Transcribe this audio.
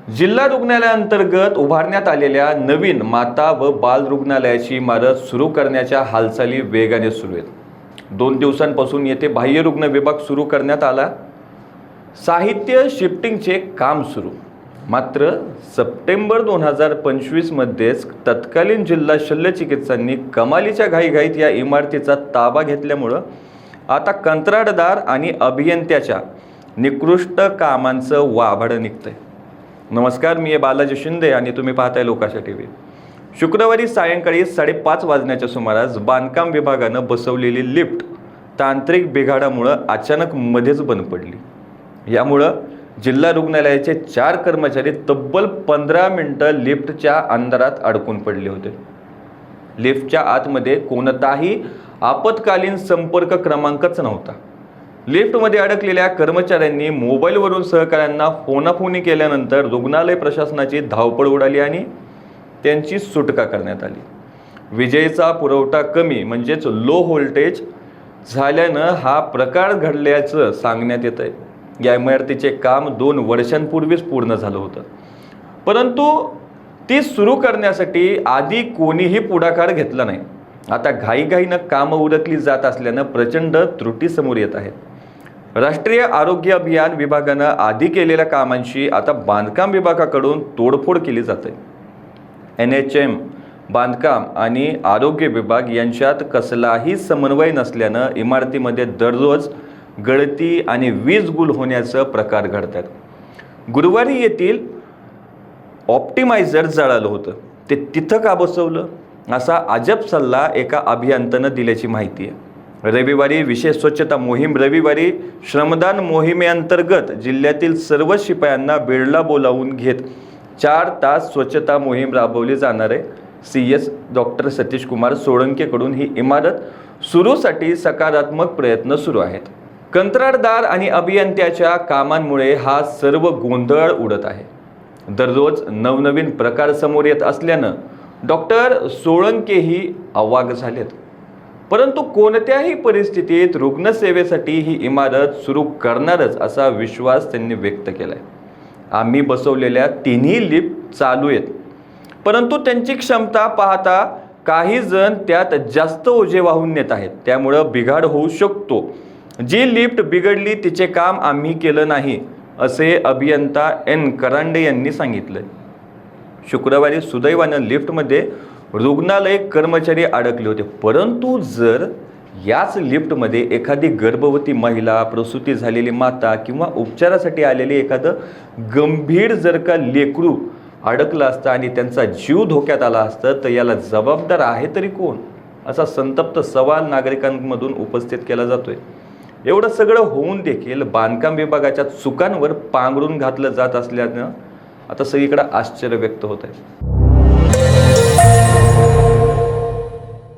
जिल्हा रुग्णालयाअंतर्गत उभारण्यात आलेल्या नवीन माता व बाल रुग्णालयाची इमारत सुरू करण्याच्या हालचाली वेगाने सुरू आहेत। 2 दिवसांपासून येथे बाह्य रुग्ण विभाग सुरू करण्यात आला। साहित्य शिफ्टिंगचे काम सुरू। मात्र सप्टेंबर 2025 मध्येच तत्कालीन जिल्हा शल्यचिकित्सांनी कमालीच्या घाईघाईत या इमारतीचा ताबा घेतल्यामुळे आता कंत्राटदार आणि अभियंत्याच्या निकृष्ट कामांचं वाभाड निघतंय। नमस्कार, मी बालाजी शिंदे आणि तुम्ही पाहताय लोकाशा टीव्ही। शुक्रवारी सायंकाळी 5:30 वाजण्याच्या सुमारास बांधकाम विभागानं बसवलेली लिफ्ट तांत्रिक बिघाडामुळे अचानक मध्येच बंद पडली। यामुळे जिल्हा रुग्णालयाचे 4 कर्मचारी तब्बल 15 मिनिटं लिफ्टच्या अंधारात अडकून पडले होते। लिफ्टच्या आतमध्ये कोणताही आपत्कालीन संपर्क क्रमांकच नव्हता। लिफ्टमध्ये अडकलेल्या कर्मचाऱ्यांनी मोबाईलवरून सहकाऱ्यांना फोनाफोनी केल्यानंतर रुग्णालय प्रशासनाची धावपळ उडाली आणि त्यांची सुटका करण्यात आली। विजेचा पुरवठा कमी म्हणजेच लो व्होल्टेज झाल्यानं हा प्रकार घडल्याचं सांगण्यात येत आहे। या इमारतीचे काम 2 वर्षांपूर्वीच पूर्ण झालं होतं, परंतु ती सुरू करण्यासाठी आधी कोणीही पुढाकार घेतला नाही। आता घाईघाईनं कामं उरकली जात असल्यानं प्रचंड त्रुटी समोर येत आहेत। राष्ट्रीय आरोग्य अभियान विभागानं आधी केलेल्या कामांशी आता बांधकाम विभागाकडून तोडफोड केली जाते। NHM, बांधकाम आणि आरोग्य विभाग यांच्यात कसलाही समन्वय नसल्यानं इमारतीमध्ये दररोज गळती आणि वीज गुल होण्याचे प्रकार घडतात। गुरुवारी येथील ऑप्टिमायझर जळालं होतं, ते तिथं का बसवलं असा अजब सल्ला एका अभियंत्यानं दिल्याची माहिती आहे। रविवारी विशेष स्वच्छता मोहीम रविवारी श्रमदान मोहिमेअंतर्गत जिल्ह्यातील सर्व शिपायांना बेडला बोलावून घेत 4 तास स्वच्छता मोहीम राबवली जाणार आहे। CS डॉक्टर सतीश कुमार सोळंकेकडून ही इमारत सुरूसाठी सकारात्मक प्रयत्न सुरू आहेत। कंत्राटदार आणि अभियंत्याच्या कामांमुळे हा सर्व गोंधळ उडत आहे। दररोज नवनवीन प्रकार समोर येत असल्यानं डॉक्टर सोळंकेही अवाक झालेत, परंतु कोणत्याही परिस्थितीत रुग्णसेवेसाठी ही इमारत सुरू करणारच असा विश्वास त्यांनी व्यक्त केलाय। आम्ही बसवलेल्या 3ही लिफ्ट चालू आहेत, परंतु त्यांची क्षमता पाहता काही जण त्यात जास्त ओझे वाहून नेत आहेत, त्यामुळे बिघाड होऊ शकतो। जी लिफ्ट बिघडली तिचे काम आम्ही केलं नाही, असे अभियंता N करांडे यांनी सांगितले। शुक्रवारी सुदैवानं लिफ्टमध्ये रुग्णालय कर्मचारी अडकले होते, परंतु जर याच लिफ्टमध्ये एखादी गर्भवती महिला, प्रसूती झालेली माता किंवा उपचारासाठी आलेले एखादं गंभीर जर का लेकरू अडकलं असतं आणि त्यांचा जीव धोक्यात आला असतं, तर याला जबाबदार आहे तरी कोण, असा संतप्त सवाल नागरिकांमधून उपस्थित केला जातोय। एवढं सगळं होऊन देखील बांधकाम विभागाच्या चुकांवर पांघरून घातलं जात असल्यानं आता सगळीकडे आश्चर्य व्यक्त होत आहे।